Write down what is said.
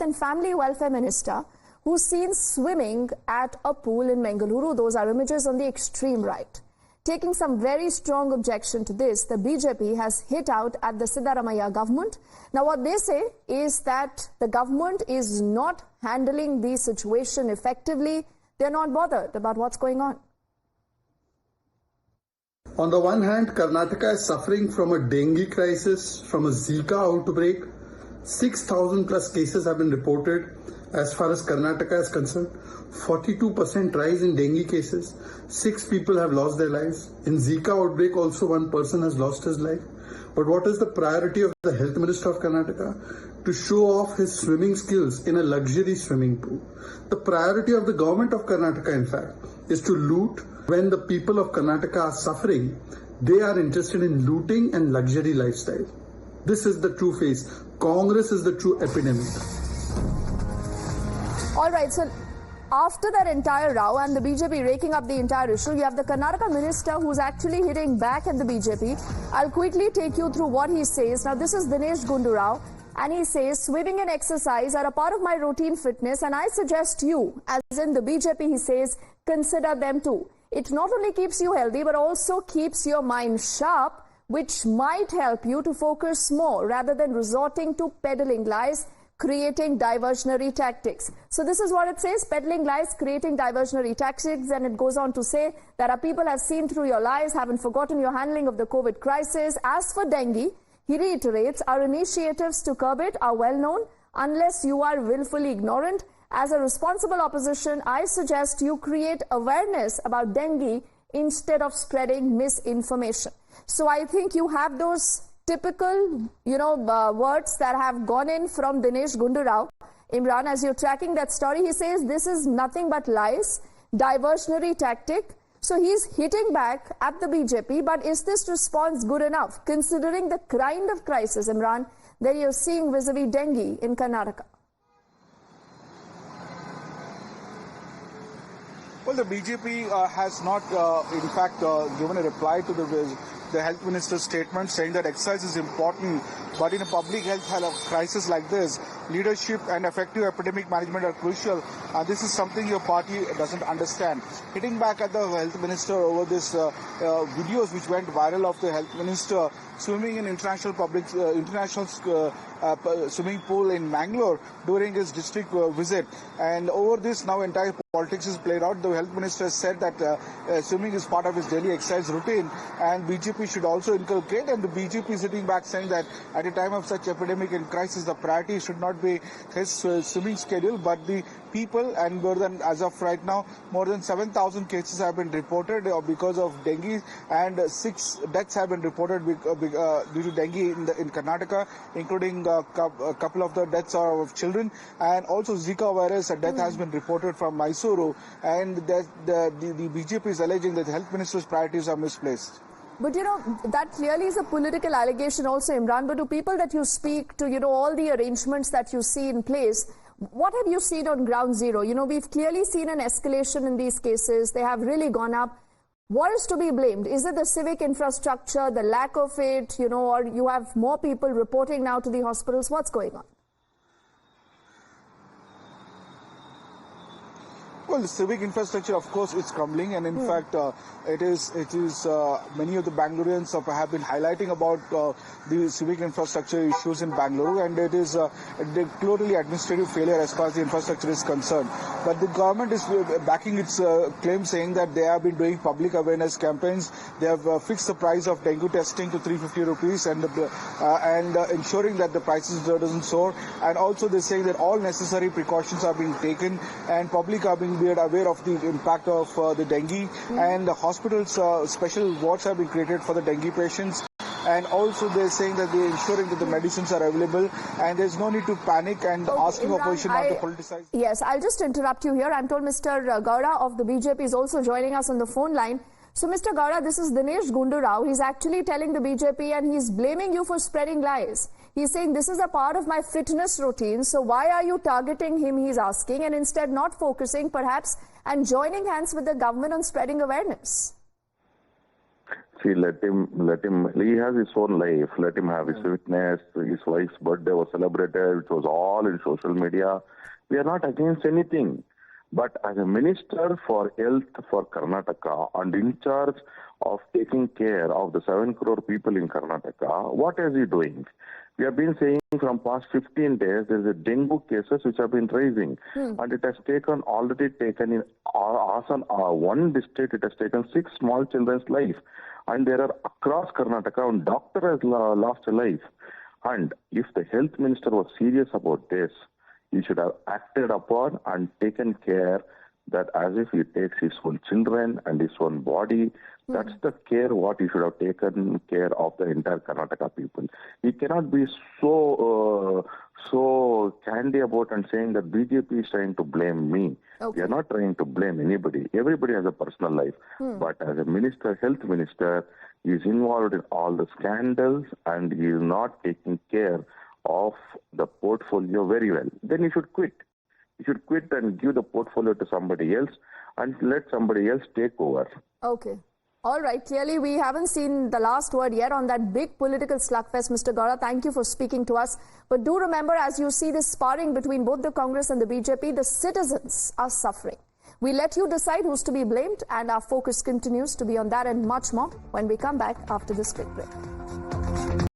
and Family Welfare Minister who's seen swimming at a pool in Bengaluru. Those are images on the extreme right. Taking some very strong objection to this, the BJP has hit out at the Siddaramaiah government. Now what they say is that the government is not handling the situation effectively. They're not bothered about what's going on. On the one hand, Karnataka is suffering from a dengue crisis, from a Zika outbreak. 6,000 plus cases have been reported as far as Karnataka is concerned. 42% rise in dengue cases. 6 people have lost their lives. In Zika outbreak also 1 person has lost his life. But what is the priority of the Health Minister of Karnataka? To show off his swimming skills in a luxury swimming pool. The priority of the government of Karnataka, in fact, is to loot. When the people of Karnataka are suffering, they are interested in looting and luxury lifestyle. This is the true face. Congress is the true epidemic. All right, so after that entire row and the BJP raking up the entire issue, you have the Karnataka minister who's actually hitting back at the BJP. I'll quickly take you through what he says. Now, this is Dinesh Gundu Rao, and he says, swimming and exercise are a part of my routine fitness, and I suggest you, as in the BJP, he says, consider them too. It not only keeps you healthy, but also keeps your mind sharp, which might help you to focus more rather than resorting to peddling lies, creating diversionary tactics. So this is what it says, peddling lies, creating diversionary tactics, and it goes on to say that our people have seen through your lies, haven't forgotten your handling of the COVID crisis. As for dengue, he reiterates, our initiatives to curb it are well known unless you are willfully ignorant. As a responsible opposition, I suggest you create awareness about dengue instead of spreading misinformation. So I think you have those typical, words that have gone in from Dinesh Gundu Rao. Imran, as you're tracking that story, he says this is nothing but lies, diversionary tactic. So he's hitting back at the BJP, but is this response good enough, considering the kind of crisis, Imran, that you're seeing vis-a-vis dengue in Karnataka? Well, the BJP has not, in fact, given a reply to the health minister's statement saying that exercise is important, but in a public health crisis like this, leadership and effective epidemic management are crucial. This is something your party doesn't understand. Hitting back at the health minister over this videos which went viral of the health minister swimming in international swimming pool in Mangalore during his district visit. And over this now entire politics is played out. The health minister has said that swimming is part of his daily exercise routine, and BJP should also inculcate, and the BJP is sitting back saying that at a time of such epidemic and crisis, the priority should not be his swimming schedule, but the people. And more than, as of right now, more than 7,000 cases have been reported because of dengue, and 6 deaths have been reported due to dengue in Karnataka, including a couple of the deaths are of children, and also Zika virus, a death has been reported from Mysuru, and the BJP is alleging that the health minister's priorities are misplaced. But that clearly is a political allegation also, Imran. But to people that you speak to, all the arrangements that you see in place, what have you seen on ground zero? We've clearly seen an escalation in these cases. They have really gone up. What is to be blamed? Is it the civic infrastructure, the lack of it, or you have more people reporting now to the hospitals? What's going on? Well, the civic infrastructure, of course, is crumbling, and in fact, it is. Many of the Bangaloreans have been highlighting about the civic infrastructure issues in Bangalore, and it is totally administrative failure as far as the infrastructure is concerned. But the government is backing its claim, saying that they have been doing public awareness campaigns. They have fixed the price of dengue testing to 350 rupees, and ensuring that the prices doesn't soar. And also, they're saying that all necessary precautions are being taken, and public are being made aware of the impact of the dengue, and the hospitals special wards have been created for the dengue patients. And also they're saying that they're ensuring that the medicines are available, and there's no need to panic, and asking opposition not to politicize. Yes, I'll just interrupt you here. I'm told Mr. Gowda of the BJP is also joining us on the phone line. So Mr. Gowda, this is Dinesh Gundu Rao. He's actually telling the BJP, and he's blaming you for spreading lies. He's saying this is a part of my fitness routine. So why are you targeting him, he's asking, and instead not focusing perhaps and joining hands with the government on spreading awareness? See, let him, he has his own life. Let him have his witness. His wife's birthday was celebrated. It was all in social media. We are not against anything. But as a minister for health for Karnataka and in charge of taking care of the 7 crore people in Karnataka, what is he doing? We have been saying from past 15 days, there is a dengue cases which have been rising. And it has already taken in one district, it has taken 6 small children's life. And there are across Karnataka, and doctor has lost a life. And if the health minister was serious about this, he should have acted upon and taken care that as if he takes his own children and his own body. That's the care what he should have taken care of the entire Karnataka people. He cannot be so candy about and saying that BJP is trying to blame me. Okay. We are not trying to blame anybody. Everybody has a personal life. But as a minister, health minister, he is involved in all the scandals and he is not taking care of the portfolio very well. Then he should quit. He should quit and give the portfolio to somebody else and let somebody else take over. Okay. All right. Clearly, we haven't seen the last word yet on that big political slugfest. Mr. Gowda, thank you for speaking to us. But do remember, as you see this sparring between both the Congress and the BJP, the citizens are suffering. We let you decide who's to be blamed, and our focus continues to be on that and much more when we come back after this quick break.